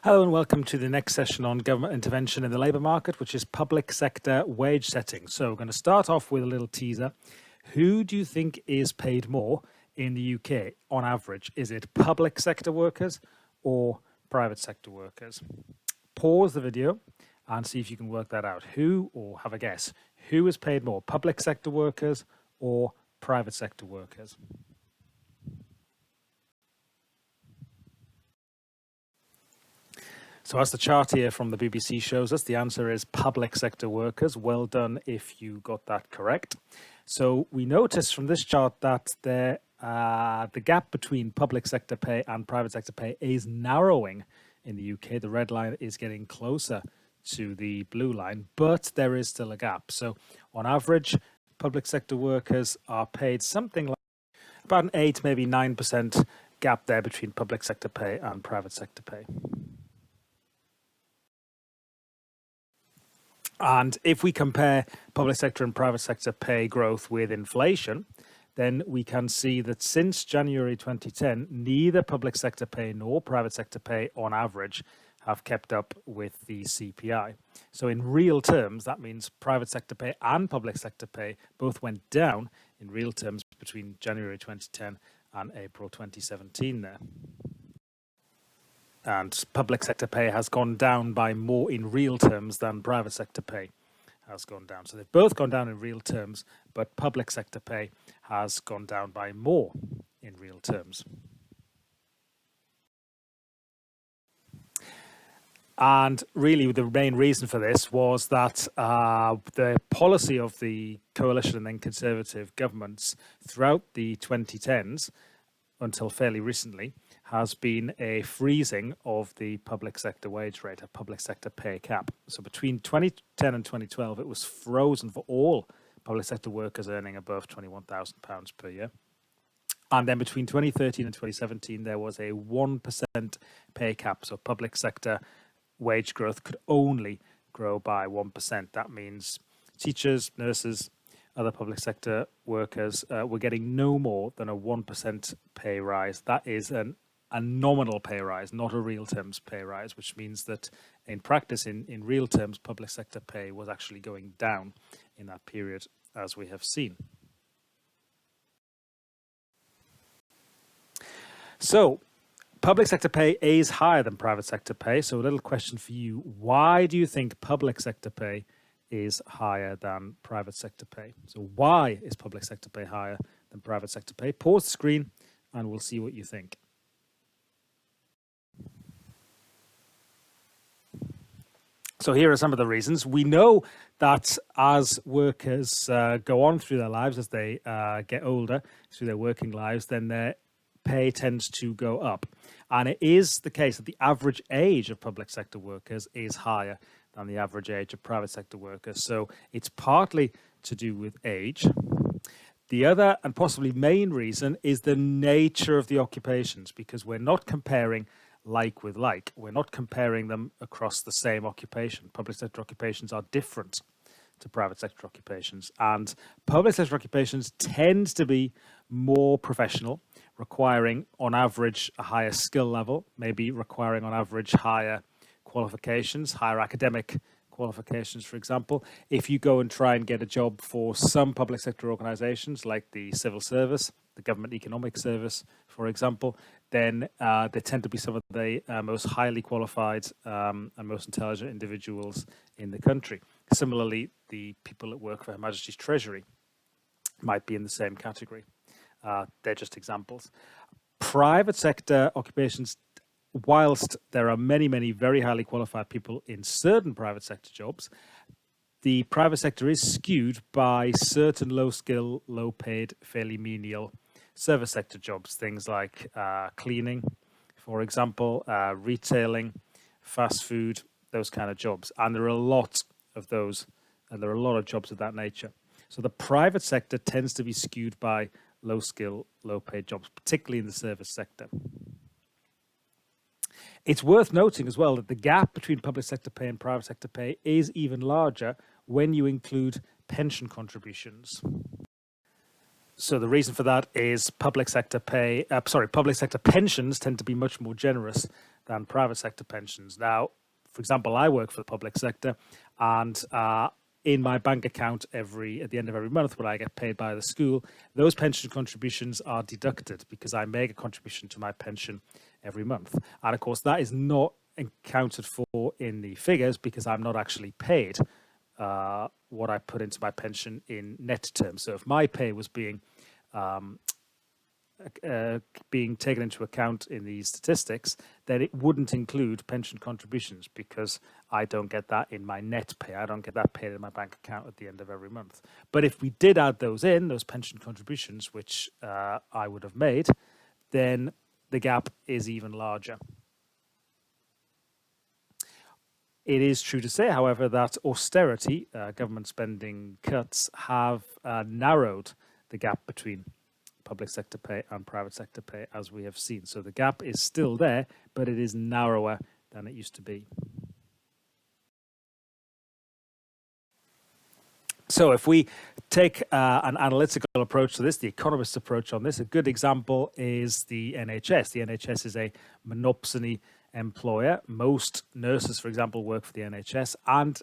Hello and welcome to the next session on government intervention in the labour market, which is public sector wage setting. So we're going to start off with a little teaser. Who do you think is paid more in the UK on average? Is it public sector workers or private sector workers? Pause the video and see if you can work that out. Who, or have a guess, who is paid more, public sector workers or private sector workers? So as the chart here from the BBC shows us, the answer is public sector workers. Well done if you got that correct. So we notice from this chart that the gap between public sector pay and private sector pay is narrowing in the UK. The red line is getting closer to the blue line, but there is still a gap. So on average, public sector workers are paid something like about an 8, maybe 9% gap there between public sector pay and private sector pay. And if we compare public sector and private sector pay growth with inflation, then we can see that since January 2010, neither public sector pay nor private sector pay on average have kept up with the CPI. So in real terms, that means private sector pay and public sector pay both went down in real terms between January 2010 and April 2017 there. And public sector pay has gone down by more in real terms than private sector pay has gone down. So they've both gone down in real terms, but public sector pay has gone down by more in real terms. And really the main reason for this was that the policy of the coalition and then Conservative governments throughout the 2010s until fairly recently has been a freezing of the public sector wage rate, a public sector pay cap. So between 2010 and 2012, it was frozen for all public sector workers earning above £21,000 per year. And then between 2013 and 2017, there was a 1% pay cap. So public sector wage growth could only grow by 1%. That means teachers, nurses, other public sector workers were getting no more than a 1% pay rise. That is a nominal pay rise, not a real terms pay rise, which means that in practice, in real terms, public sector pay was actually going down in that period, as we have seen. So public sector pay is higher than private sector pay. So a little question for you. Why do you think public sector pay is higher than private sector pay? So why is public sector pay higher than private sector pay? Pause the screen and we'll see what you think. So here are some of the reasons. We know that as workers go on through their lives, as they get older through their working lives, then their pay tends to go up. And it is the case that the average age of public sector workers is higher than the average age of private sector workers. So it's partly to do with age. The other and possibly main reason is the nature of the occupations, because we're not comparing like with like. We're not comparing them across the same occupation. Public sector occupations are different to private sector occupations, and public sector occupations tend to be more professional, requiring on average a higher skill level, maybe requiring on average higher qualifications, higher academic qualifications, for example. If you go and try and get a job for some public sector organizations like the civil service, the government economic service, for example, then they tend to be some of the most highly qualified and most intelligent individuals in the country. Similarly, the people that work for Her Majesty's Treasury might be in the same category. They're just examples. Private sector occupations, whilst there are many, many very highly qualified people in certain private sector jobs, the private sector is skewed by certain low-skill, low-paid, fairly menial service sector jobs, things like cleaning, for example, retailing, fast food, those kind of jobs. And there are a lot of those, and there are a lot of jobs of that nature. So the private sector tends to be skewed by low-skill, low-paid jobs, particularly in the service sector. It's worth noting as well that the gap between public sector pay and private sector pay is even larger when you include pension contributions. So the reason for that is public sector pensions tend to be much more generous than private sector pensions. Now, for example, I work for the public sector, and in my bank account at the end of every month when I get paid by the school, those pension contributions are deducted because I make a contribution to my pension every month. And of course, that is not accounted for in the figures because I'm not actually paid what I put into my pension in net terms. So if my pay was being taken into account in these statistics, then it wouldn't include pension contributions because I don't get that in my net pay. I don't get that paid in my bank account at the end of every month. But if we did add those pension contributions, which I would have made, then the gap is even larger. It is true to say, however, that austerity, government spending cuts, have narrowed the gap between public sector pay and private sector pay, as we have seen. So the gap is still there, but it is narrower than it used to be. So if we take an analytical approach to this, the economist's approach on this, a good example is the NHS. The NHS is a monopsony employer. Most nurses, for example, work for the NHS, and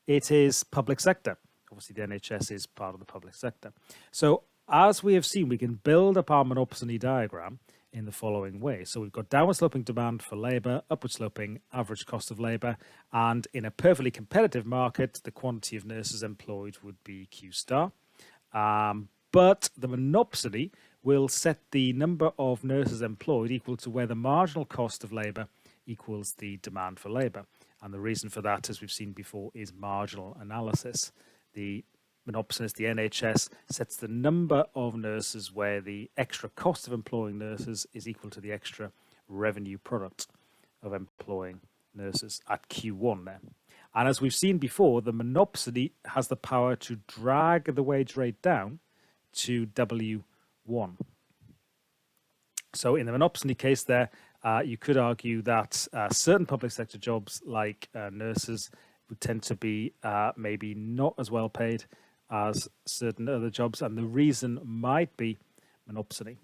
it is public sector. Obviously, the NHS is part of the public sector. So as we have seen, we can build up our monopsony diagram in the following way. So we've got downward sloping demand for labour, upward sloping average cost of labour, and in a perfectly competitive market, the quantity of nurses employed would be Q star. But the monopsony will set the number of nurses employed equal to where the marginal cost of labour equals the demand for labour. And the reason for that, as we've seen before, is marginal analysis. The monopsonist, the NHS, sets the number of nurses where the extra cost of employing nurses is equal to the extra revenue product of employing nurses at Q1 there. And as we've seen before, the monopsony has the power to drag the wage rate down to W1. So in the monopsony case there, you could argue that certain public sector jobs like nurses would tend to be maybe not as well paid as certain other jobs, and the reason might be monopsony.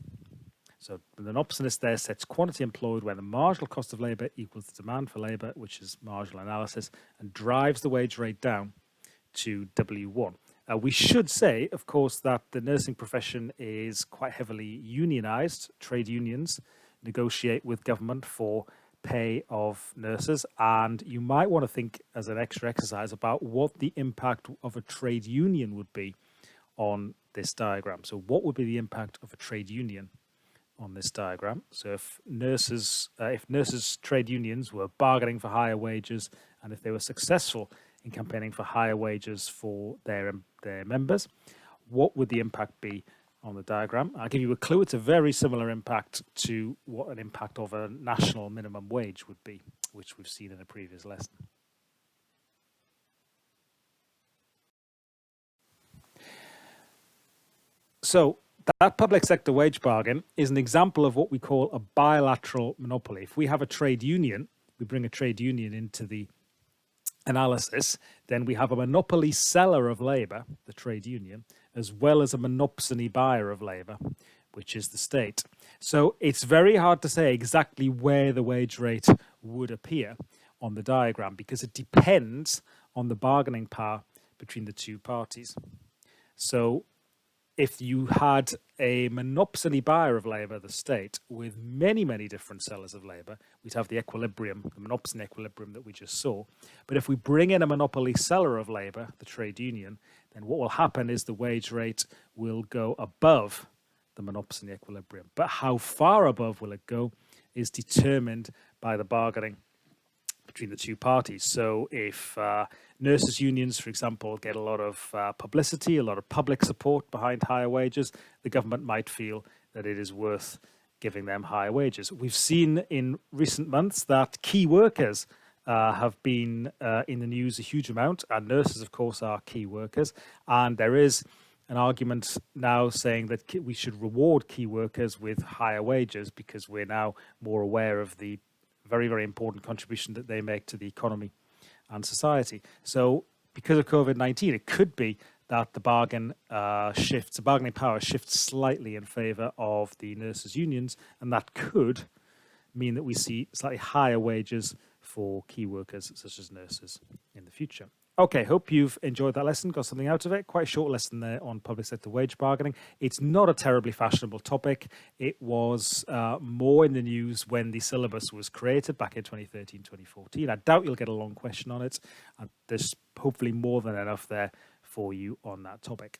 So the monopsonist there sets quantity employed where the marginal cost of labour equals the demand for labour, which is marginal analysis, and drives the wage rate down to W1. We should say, of course, that the nursing profession is quite heavily unionised. Trade unions negotiate with government for pay of nurses, and you might want to think as an extra exercise about what the impact of a trade union would be on this diagram. So what would be the impact of a trade union on this diagram? So if nurses trade unions were bargaining for higher wages, and if they were successful in campaigning for higher wages for their members, what would the impact be on the diagram? I'll give you a clue. It's a very similar impact to what an impact of a national minimum wage would be, which we've seen in a previous lesson. So that public sector wage bargain is an example of what we call a bilateral monopoly. If we have a trade union, we bring a trade union into the analysis, then we have a monopoly seller of labour, the trade union, as well as a monopsony buyer of labour, which is the state. So it's very hard to say exactly where the wage rate would appear on the diagram because it depends on the bargaining power between the two parties. So if you had a monopsony buyer of labour, the state, with many, many different sellers of labour, we'd have the equilibrium, the monopsony equilibrium that we just saw. But if we bring in a monopoly seller of labour, the trade union, then what will happen is the wage rate will go above the monopsony equilibrium. But how far above will it go is determined by the bargaining between the two parties. So if nurses' unions, for example, get a lot of publicity, a lot of public support behind higher wages, the government might feel that it is worth giving them higher wages. We've seen in recent months that key workers have been in the news a huge amount, and nurses, of course, are key workers. And there is an argument now saying that we should reward key workers with higher wages because we're now more aware of the very, very important contribution that they make to the economy and society. So because of COVID-19, it could be that the bargaining power shifts slightly in favour of the nurses' unions, and that could mean that we see slightly higher wages for key workers such as nurses in the future. Okay, hope you've enjoyed that lesson, got something out of it. Quite a short lesson there on public sector wage bargaining. It's not a terribly fashionable topic. It was more in the news when the syllabus was created back in 2013, 2014. I doubt you'll get a long question on it. There's hopefully more than enough there for you on that topic.